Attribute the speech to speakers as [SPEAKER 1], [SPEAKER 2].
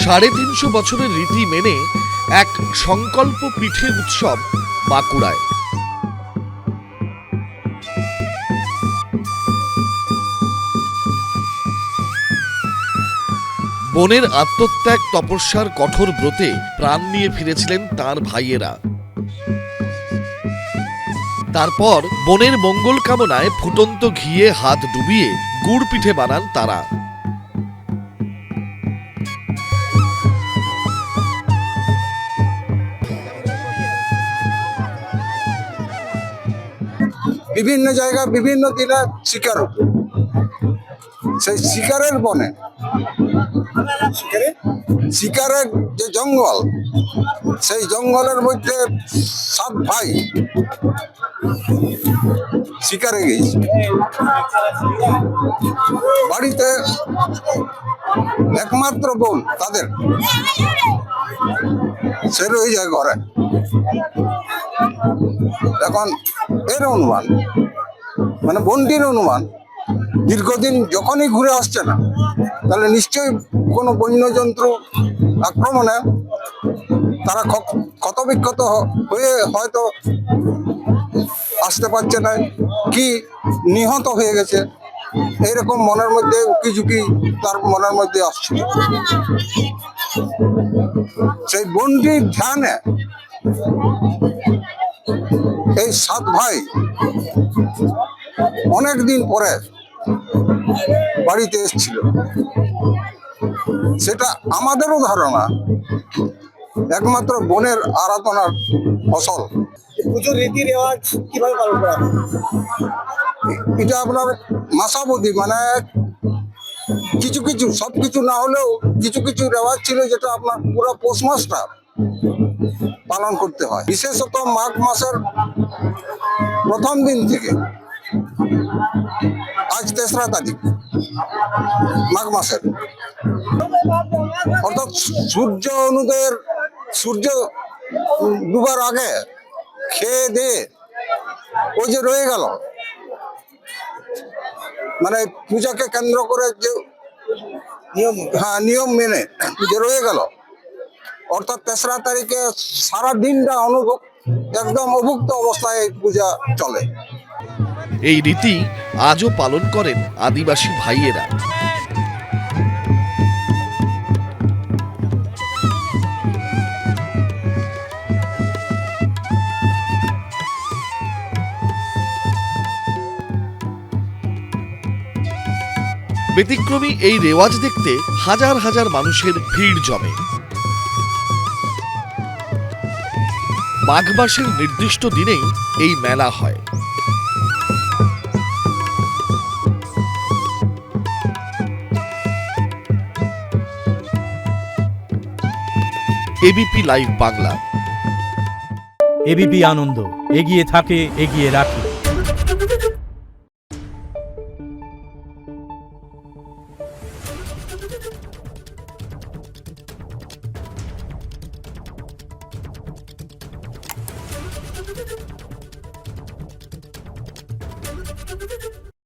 [SPEAKER 1] 350 বছরের রীতি মেনে এক সংকল্প পিঠে উৎসব বাঁকুড়ায়। বনের আত্মত্যাগ তপস্যার কঠোর ব্রতে প্রাণ নিয়ে ফিরেছিলেন তার ভাইয়েরা। তারপর বনের মঙ্গল কামনায় ফুটন্ত ঘিয়ে হাত ডুবিয়ে গুড় পিঠে বানান তারা।
[SPEAKER 2] বিভিন্ন জায়গায় বিভিন্ন দিনে শিকার হতো। সেই শিকারের বনে শিকারের যে জঙ্গল, সেই জঙ্গলের মধ্যে 7 ভাই শিকারে গেছে। বাড়িতে একমাত্র বোন তাদের, সে রয়ে যায় ঘরে। এখন এর অনুমান, মানে বোনটির অনুমান, দীর্ঘদিন যখনই ঘুরে আসছে না, তাহলে নিশ্চয়ই কোনো বন্যজন্তু আক্রমণে তারা ক্ষতবিক্ষত হয়ে হয়তো আসতে পারছে না, কি নিহত হয়ে গেছে, এইরকম মনের মধ্যে উকিঝুঁকি তার মনের মধ্যে আসছে। সেই বন্দির ধ্যানে এই 7 ভাই অনেকদিন পরে বাড়িতে এসেছিল। সেটা আমাদেরও ধারণা একমাত্র বনের আরাধনার ফসল।
[SPEAKER 3] পুজোর রীতি রেওয়াজ কিভাবে পালন করা হয়?
[SPEAKER 2] এটা আপনার মাসাবধি, মানে কিছু কিছু, সবকিছু না হলেও কিছু কিছু রেওয়াজ ছিল যেটা আপনার পুরো পৌষ মাসটা পালন করতে হয়। বিশেষত মাঘ মাসের প্রথম দিন থেকে, আজ 3রা তারিখ মাঘ মাসের, অর্থাৎ সূর্য ডুবার আগে খেয়ে দিয়ে ওই যে রয়ে গেল, মানে পূজাকে কেন্দ্র করে যে নিয়ম মেনে যে রয়ে গেল, অর্থাৎ 3রা তারিখে সারা দিনটা একদম অভুক্ত অবস্থায় পূজা চলে।
[SPEAKER 1] এই রীতি আজও পালন করেন আদিবাসী ভাইয়েরা। ব্যতিক্রমী এই রেওয়াজ দেখতে হাজার হাজার মানুষের ভিড় জমে। মাঘ মাসের নির্দিষ্ট দিনেই এই মেলা হয়। ABP live Bangla.
[SPEAKER 4] এবিপি আনন্দ, এগিয়ে থাকে, এগিয়ে রাখে।